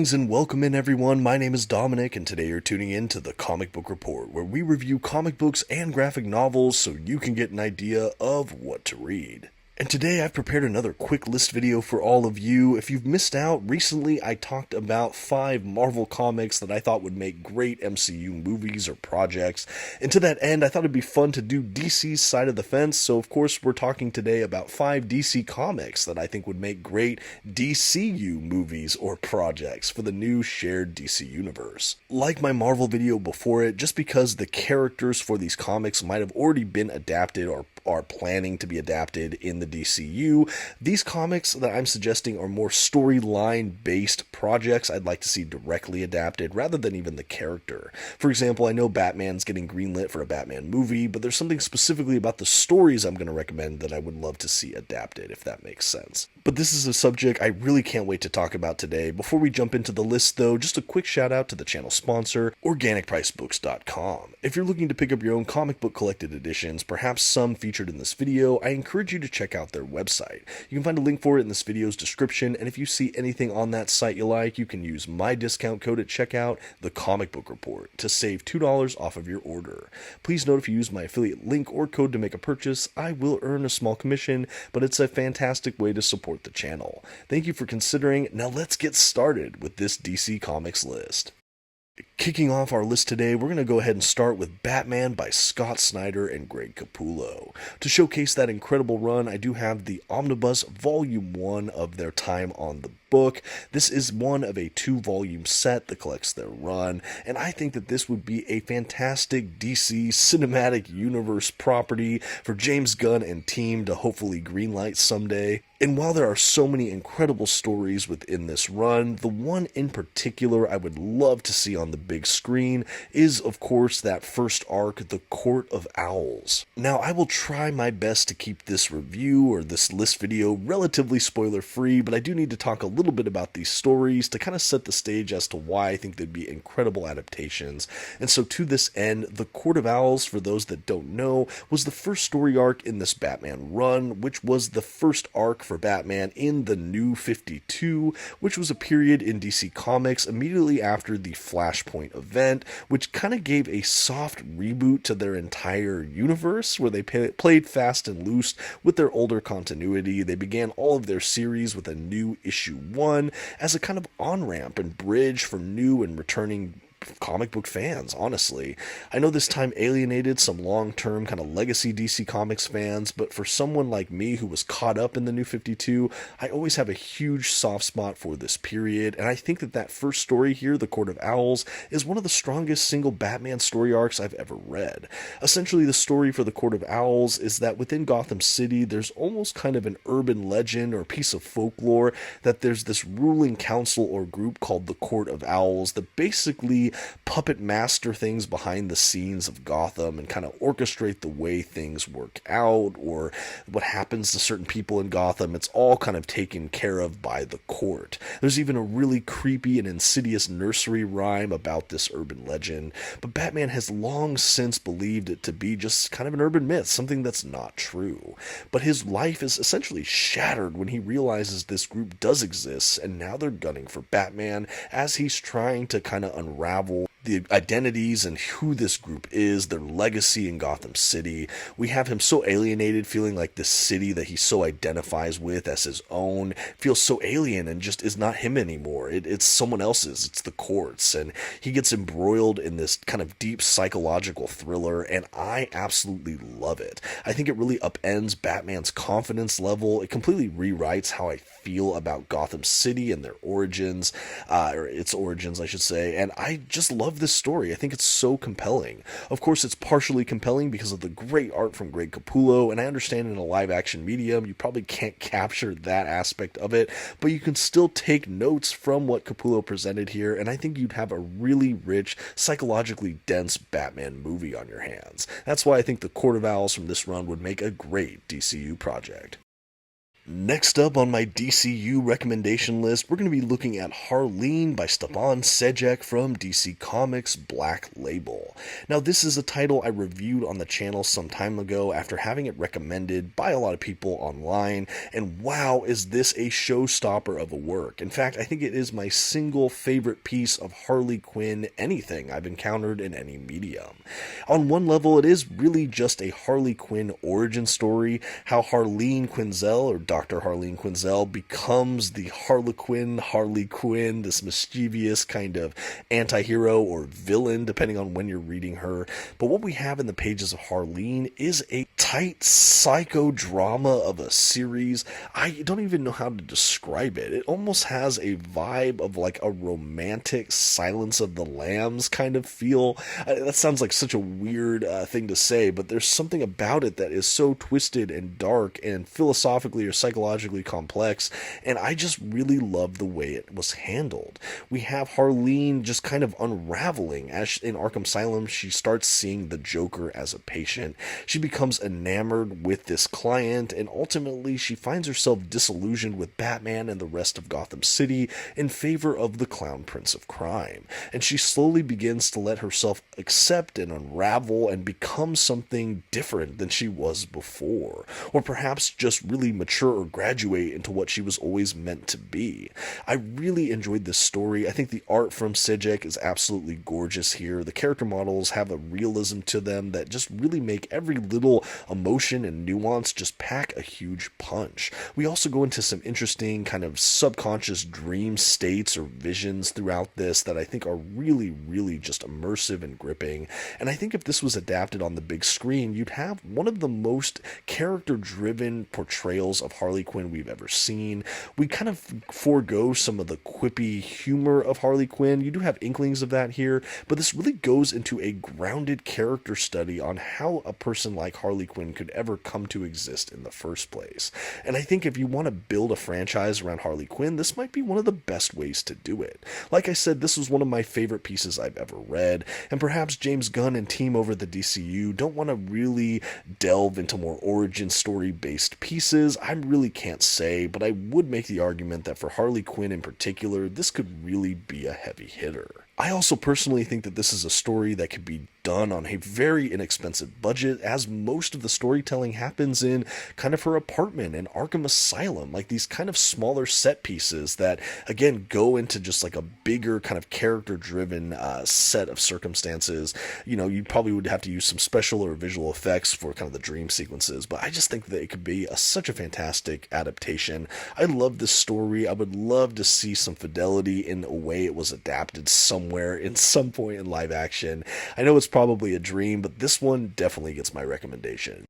Greetings and welcome in everyone, my name is Dominic and today you're tuning in to The Comic Book Report, where we review comic books and graphic novels so you can get an idea of what to read. And today I've prepared another quick list video for all of you. If you've missed out, recently I talked about 5 Marvel comics that I thought would make great MCU movies or projects. And to that end, I thought it'd be fun to do DC's side of the fence, so of course we're talking today about 5 DC comics that I think would make great DCU movies or projects for the new shared DC universe. Like my Marvel video before it, just because the characters for these comics might have already been adapted or are planning to be adapted in the DCU, these comics that I'm suggesting are more storyline based projects I'd like to see directly adapted rather than even the character. For example, I know Batman's getting greenlit for a Batman movie, but there's something specifically about the stories I'm going to recommend that I would love to see adapted, if that makes sense. But this is a subject I really can't wait to talk about today. Before we jump into the list though, just a quick shout out to the channel sponsor, OrganicPriceBooks.com. If you're looking to pick up your own comic book collected editions, perhaps some featured in this video, I encourage you to check out their website. You can find a link for it in this video's description, and if you see anything on that site you like, you can use my discount code at checkout, TheComicBookReport, to save $2 off of your order. Please note if you use my affiliate link or code to make a purchase, I will earn a small commission, but it's a fantastic way to support the channel. Thank you for considering. Now let's get started with this DC Comics list. Kicking off our list today, we're going to go ahead and start with Batman by Scott Snyder and Greg Capullo. To showcase that incredible run, I do have the Omnibus Volume 1 of their time on the book. This is one of a 2-volume set that collects their run, and I think that this would be a fantastic DC cinematic universe property for James Gunn and team to hopefully greenlight someday. And while there are so many incredible stories within this run, the one in particular I would love to see on the big screen is, of course, that first arc, The Court of Owls. Now, I will try my best to keep this review or this list video relatively spoiler-free, but I do need to talk a little bit about these stories to kind of set the stage as to why I think they'd be incredible adaptations. And so to this end, The Court of Owls, for those that don't know, was the first story arc in this Batman run, which was the first arc for Batman in the New 52, which was a period in DC Comics immediately after the Flashpoint event, which kind of gave a soft reboot to their entire universe, where they played fast and loose with their older continuity. They began all of their series with a new issue 1 as a kind of on-ramp and bridge for new and returning comic book fans, honestly. I know this time alienated some long-term kind of legacy DC Comics fans, but for someone like me who was caught up in the New 52, I always have a huge soft spot for this period, and I think that that first story here, The Court of Owls, is one of the strongest single Batman story arcs I've ever read. Essentially, the story for The Court of Owls is that within Gotham City, there's almost kind of an urban legend or piece of folklore that there's this ruling council or group called the Court of Owls that basically puppet master things behind the scenes of Gotham and kind of orchestrate the way things work out or what happens to certain people in Gotham. It's all kind of taken care of by the court. There's even a really creepy and insidious nursery rhyme about this urban legend, but Batman has long since believed it to be just kind of an urban myth, something that's not true. But his life is essentially shattered when he realizes this group does exist, and now they're gunning for Batman as he's trying to kind of unravel the identities and who this group is, their legacy in Gotham City. We have him so alienated, feeling like this city that he so identifies with as his own feels so alien and just is not him anymore. It's someone else's. It's the courts, and he gets embroiled in this kind of deep psychological thriller, and I absolutely love it. I think it really upends Batman's confidence level. It completely rewrites how I feel about Gotham City and their origins, or its origins, I should say, and I just love this story. I think it's so compelling. Of course, it's partially compelling because of the great art from Greg Capullo, and I understand in a live-action medium, you probably can't capture that aspect of it, but you can still take notes from what Capullo presented here, and I think you'd have a really rich, psychologically dense Batman movie on your hands. That's why I think The Court of Owls from this run would make a great DCU project. Next up on my DCU recommendation list, we're going to be looking at Harleen by Stepan Sejic from DC Comics Black Label. Now, this is a title I reviewed on the channel some time ago after having it recommended by a lot of people online, and wow, is this a showstopper of a work. In fact, I think it is my single favorite piece of Harley Quinn anything I've encountered in any medium. On one level, it is really just a Harley Quinn origin story, how Harleen Quinzel, or Dr. Harleen Quinzel, becomes the Harlequin, Harley Quinn, this mischievous kind of anti-hero or villain, depending on when you're reading her. But what we have in the pages of Harleen is a tight psychodrama of a series. I don't even know how to describe it. It almost has a vibe of like a romantic Silence of the Lambs kind of feel. That sounds like such a weird thing to say, but there's something about it that is so twisted and dark and philosophically or psychologically complex, and I just really love the way it was handled. We have Harleen just kind of unraveling as in Arkham Asylum she starts seeing the Joker as a patient. She becomes enamored with this client, and ultimately she finds herself disillusioned with Batman and the rest of Gotham City in favor of the Clown Prince of Crime, and she slowly begins to let herself accept and unravel and become something different than she was before, or perhaps just really mature or graduate into what she was always meant to be. I really enjoyed this story. I think the art from Sejic is absolutely gorgeous here. The character models have a realism to them that just really make every little emotion and nuance just pack a huge punch. We also go into some interesting kind of subconscious dream states or visions throughout this that I think are really, really just immersive and gripping. And I think if this was adapted on the big screen, you'd have one of the most character-driven portrayals of Harley Quinn we've ever seen. We kind of forego some of the quippy humor of Harley Quinn. You do have inklings of that here, but this really goes into a grounded character study on how a person like Harley Quinn could ever come to exist in the first place. And I think if you want to build a franchise around Harley Quinn, this might be one of the best ways to do it. Like I said, this was one of my favorite pieces I've ever read, and perhaps James Gunn and team over at the DCU don't want to really delve into more origin story based pieces. I really can't say, but I would make the argument that for Harley Quinn in particular, this could really be a heavy hitter. I also personally think that this is a story that could be done on a very inexpensive budget, as most of the storytelling happens in kind of her apartment in Arkham Asylum, like these kind of smaller set pieces that again go into just like a bigger kind of character driven set of circumstances. You know, you probably would have to use some special or visual effects for kind of the dream sequences, but I just think that it could be such a fantastic adaptation. I love this story. I would love to see some fidelity in a way it was adapted somewhere in some point in live action. I know it's probably a dream, but this one definitely gets my recommendation.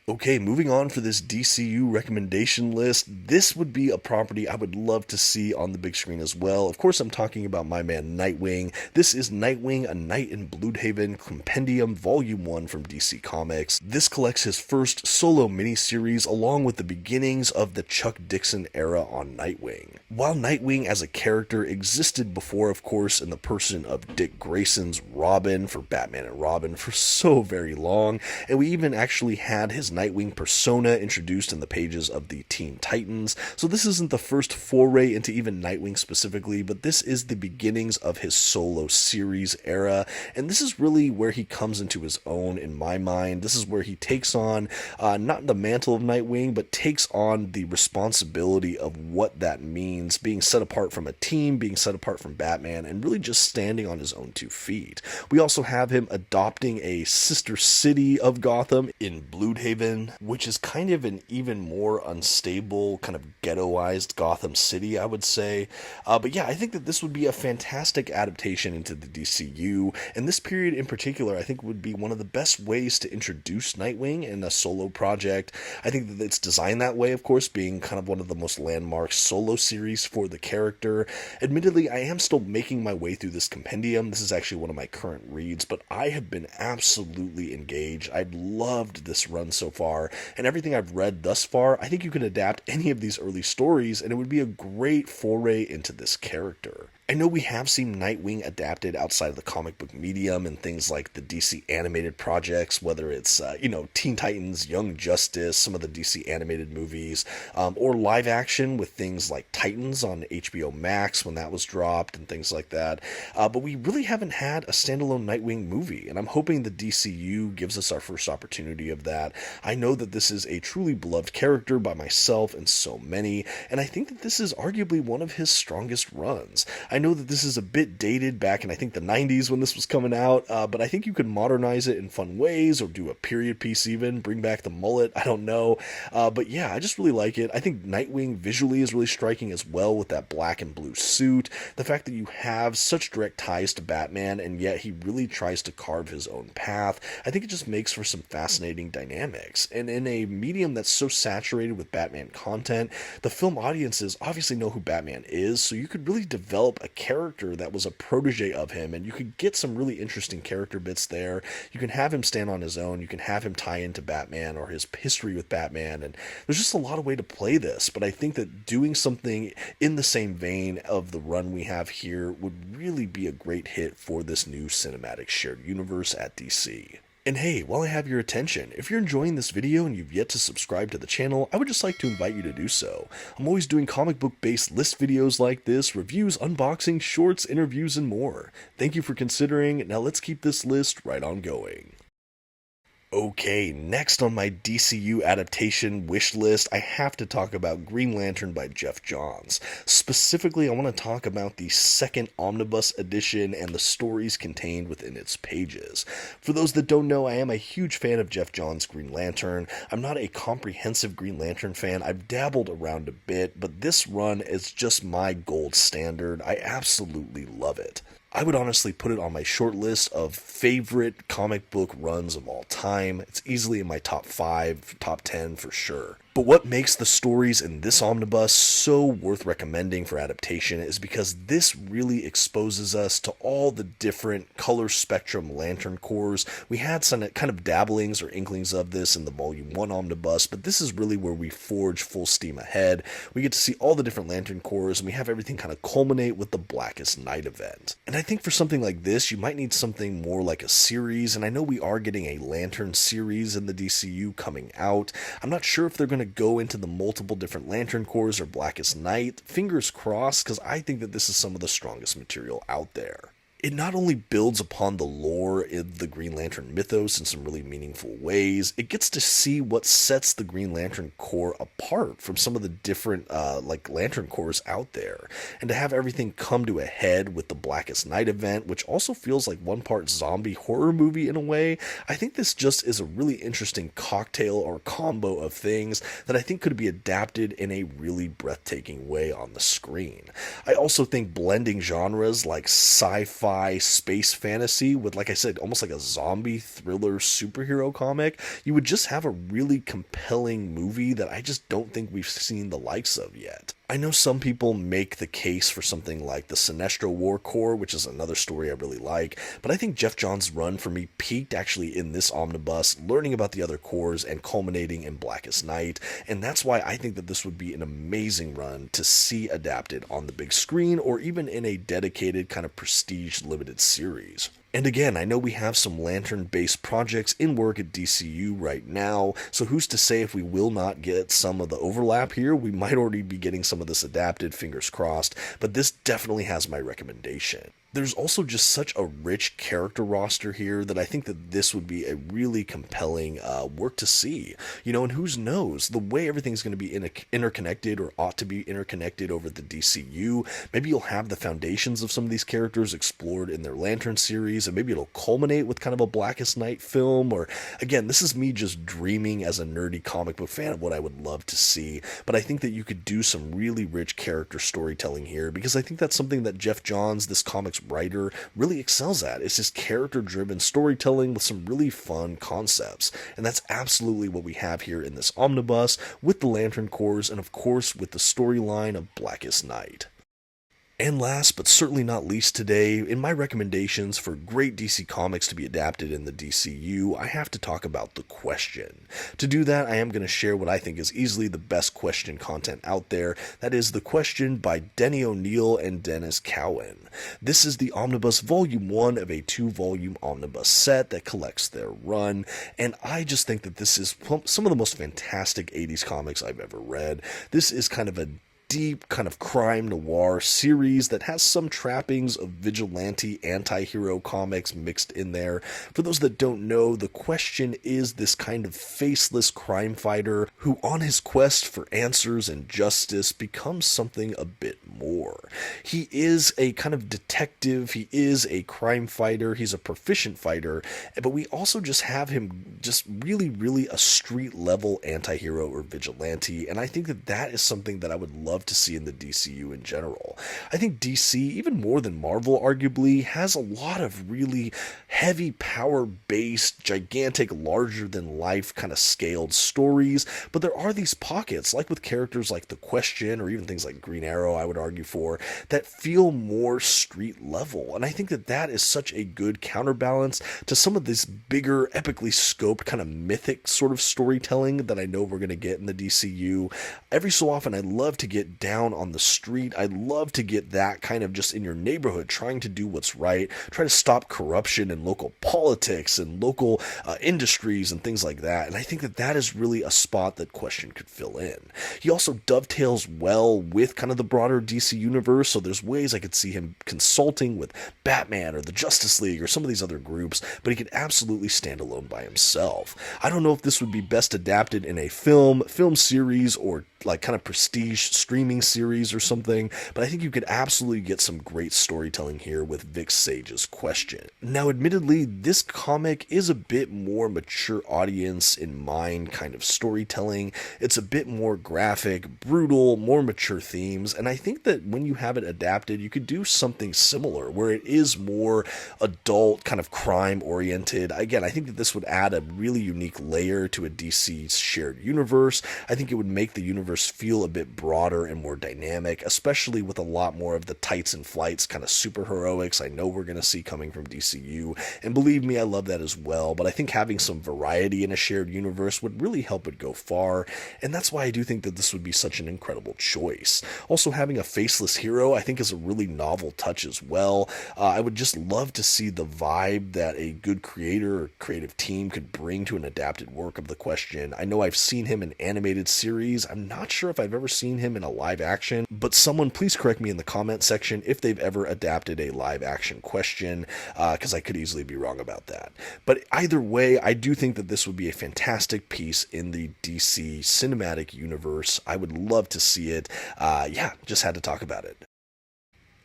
Okay, moving on for this DCU recommendation list, this would be a property I would love to see on the big screen as well. Of course, I'm talking about my man Nightwing. This is Nightwing, A Night in Blüdhaven Compendium Volume 1 from DC Comics. This collects his first solo miniseries along with the beginnings of the Chuck Dixon era on Nightwing. While Nightwing as a character existed before, of course, in the person of Dick Grayson's Robin for Batman and Robin for so very long, and we even actually had his Nightwing persona introduced in the pages of the Teen Titans, so this isn't the first foray into even Nightwing specifically, but this is the beginnings of his solo series era, and this is really where he comes into his own in my mind. This is where he takes on, not the mantle of Nightwing, but takes on the responsibility of what that means, being set apart from a team, being set apart from Batman, and really just standing on his own 2 feet. We also have him adopting a sister city of Gotham in Blüdhaven, which is kind of an even more unstable, kind of ghettoized Gotham City, I would say. But yeah, I think that this would be a fantastic adaptation into the DCU, and this period in particular I think would be one of the best ways to introduce Nightwing in a solo project. I think that it's designed that way, of course, being kind of one of the most landmark solo series for the character. Admittedly, I am still making my way through this compendium. This is actually one of my current reads, but I have been absolutely engaged. I've loved this run so far, and everything I've read thus far, I think you could adapt any of these early stories and it would be a great foray into this character. I know we have seen Nightwing adapted outside of the comic book medium in things like the DC animated projects, whether it's, Teen Titans, Young Justice, some of the DC animated movies, or live action with things like Titans on HBO Max when that was dropped and things like that. But we really haven't had a standalone Nightwing movie, and I'm hoping the DCU gives us our first opportunity of that. I know that this is a truly beloved character by myself and so many, and I think that this is arguably one of his strongest runs. I know that this is a bit dated back in, I think, the 90s when this was coming out, but I think you could modernize it in fun ways or do a period piece even, bring back the mullet, I don't know. But yeah, I just really like it. I think Nightwing visually is really striking as well with that black and blue suit. The fact that you have such direct ties to Batman and yet he really tries to carve his own path, I think it just makes for some fascinating dynamics. And in a medium that's so saturated with Batman content, the film audiences obviously know who Batman is, so you could really develop a character that was a protege of him, and you could get some really interesting character bits there. You can have him stand on his own, you can have him tie into Batman or his history with Batman, and there's just a lot of way to play this, but I think that doing something in the same vein of the run we have here would really be a great hit for this new cinematic shared universe at DC. And hey, while I have your attention, if you're enjoying this video and you've yet to subscribe to the channel, I would just like to invite you to do so. I'm always doing comic book based list videos like this, reviews, unboxing, shorts, interviews, and more. Thank you for considering. Now let's keep this list right on going. Okay, next on my DCU adaptation wish list, I have to talk about Green Lantern by Geoff Johns. Specifically, I want to talk about the second omnibus edition and the stories contained within its pages. For those that don't know, I am a huge fan of Geoff Johns' Green Lantern. I'm not a comprehensive Green Lantern fan. I've dabbled around a bit, but this run is just my gold standard. I absolutely love it. I would honestly put it on my short list of favorite comic book runs of all time. It's easily in my top 5, top 10 for sure. But what makes the stories in this omnibus so worth recommending for adaptation is because this really exposes us to all the different color spectrum lantern cores. We had some kind of dabblings or inklings of this in the Volume 1 omnibus, but this is really where we forge full steam ahead. We get to see all the different lantern cores, and we have everything kind of culminate with the Blackest Night event. And I think for something like this, you might need something more like a series, and I know we are getting a Lantern series in the DCU coming out. I'm not sure if they're going to go into the multiple different lantern cores or Blackest Night. Fingers crossed, because I think that this is some of the strongest material out there. It not only builds upon the lore in the Green Lantern mythos in some really meaningful ways, it gets to see what sets the Green Lantern Corps apart from some of the different Lantern Corps out there. And to have everything come to a head with the Blackest Night event, which also feels like one part zombie horror movie in a way, I think this just is a really interesting cocktail or combo of things that I think could be adapted in a really breathtaking way on the screen. I also think blending genres like sci-fi, space fantasy with, like I said, almost like a zombie thriller superhero comic, you would just have a really compelling movie that I just don't think we've seen the likes of yet. I know some people make the case for something like the Sinestro War Corps, which is another story I really like, but I think Geoff Johns' run for me peaked actually in this omnibus, learning about the other corps and culminating in Blackest Night, and that's why I think that this would be an amazing run to see adapted on the big screen or even in a dedicated kind of prestige limited series. And again, I know we have some Lantern-based projects in work at DCU right now, so who's to say if we will not get some of the overlap here? We might already be getting some of this adapted, fingers crossed, but this definitely has my recommendation. There's also just such a rich character roster here that I think that this would be a really compelling work to see. And who knows, the way everything's going to be interconnected or ought to be interconnected over the DCU, maybe you'll have the foundations of some of these characters explored in their Lantern series, and maybe it'll culminate with kind of a Blackest Night film, or again, this is me just dreaming as a nerdy comic book fan of what I would love to see, but I think that you could do some really rich character storytelling here, because I think that's something that Geoff Johns, this comics writer, really excels at. It's just character-driven storytelling with some really fun concepts, and that's absolutely what we have here in this omnibus with the Lantern Corps and of course with the storyline of Blackest Night. And last but certainly not least today, in my recommendations for great DC Comics to be adapted in the DCU, I have to talk about The Question. To do that, I am going to share what I think is easily the best Question content out there. That is The Question by Denny O'Neil and Dennis Cowan. This is the Omnibus Volume 1 of a 2-volume omnibus set that collects their run, and I just think that this is some of the most fantastic 80s comics I've ever read. This is kind of a deep kind of crime noir series that has some trappings of vigilante anti-hero comics mixed in there. For those that don't know, The Question is this kind of faceless crime fighter who, on his quest for answers and justice, becomes something a bit more. He is a kind of detective, he is a crime fighter, he's a proficient fighter, but we also just have him just really a street level anti-hero or vigilante, and I think that that is something that I would love to see in the DCU in general. I think DC, even more than Marvel arguably, has a lot of really heavy power-based, gigantic, larger-than-life kind of scaled stories, but there are these pockets, like with characters like The Question, or even things like Green Arrow, I would argue for, that feel more street level, and I think that that is such a good counterbalance to some of this bigger, epically scoped, kind of mythic sort of storytelling that I know we're going to get in the DCU. Every so often, I love to get down on the street. I'd love to get that kind of just in your neighborhood, trying to do what's right, try to stop corruption in local politics and local industries and things like that. And I think that that is really a spot that Question could fill in. He also dovetails well with kind of the broader DC universe, so there's ways I could see him consulting with Batman or the Justice League or some of these other groups, but he could absolutely stand alone by himself. I don't know if this would be best adapted in a film series, or like kind of prestige streaming series or something, but I think you could absolutely get some great storytelling here with Vic Sage's Question. Now, admittedly, this comic is a bit more mature audience in mind kind of storytelling. It's a bit more graphic, brutal, more mature themes, and I think that when you have it adapted, you could do something similar where it is more adult, kind of crime oriented. Again, I think that this would add a really unique layer to a DC's shared universe. I think it would make the universe feel a bit broader and more dynamic, especially with a lot more of the tights and flights kind of superheroics I know we're going to see coming from DCU, and believe me, I love that as well, but I think having some variety in a shared universe would really help it go far, and that's why I do think that this would be such an incredible choice. Also, having a faceless hero I think is a really novel touch as well. I would just love to see the vibe that a good creator or creative team could bring to an adapted work of The Question. I know I've seen him in animated series. I'm not sure if I've ever seen him in a live action, but someone please correct me in the comment section if they've ever adapted a live action Question, because I could easily be wrong about that. But either way, I do think that this would be a fantastic piece in the DC cinematic universe. I would love to see it. Just had to talk about it.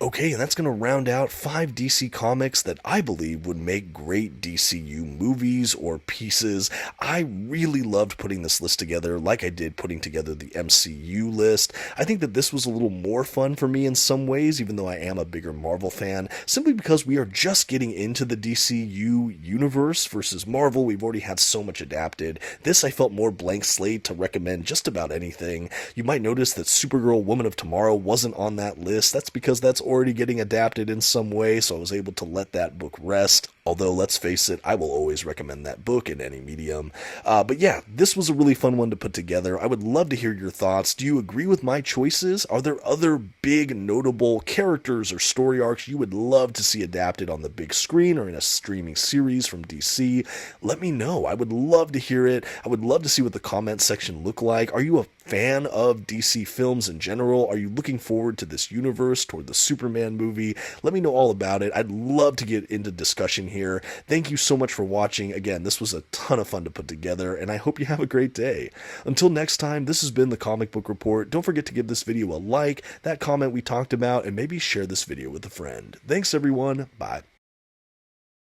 Okay, and that's going to round out 5 DC comics that I believe would make great DCU movies or pieces. I really loved putting this list together, like I did putting together the MCU list. I think that this was a little more fun for me in some ways, even though I am a bigger Marvel fan, simply because we are just getting into the DCU universe versus Marvel. We've already had so much adapted. This I felt more blank slate to recommend just about anything. You might notice that Supergirl Woman of Tomorrow wasn't on that list. That's because that's already getting adapted in some way, so I was able to let that book rest. Although, let's face it, I will always recommend that book in any medium. But yeah, this was a really fun one to put together. I would love to hear your thoughts. Do you agree with my choices? Are there other big, notable characters or story arcs you would love to see adapted on the big screen or in a streaming series from DC? Let me know. I would love to hear it. I would love to see what the comment section look like. Are you a fan of DC films in general? Are you looking forward to this universe, toward the Superman movie? Let me know all about it. I'd love to get into discussion here. Thank you so much for watching. Again, this was a ton of fun to put together, and I hope you have a great day. Until next time, this has been the Comic Book Report. Don't forget to give this video a like, that comment we talked about, and maybe share this video with a friend. Thanks everyone. Bye.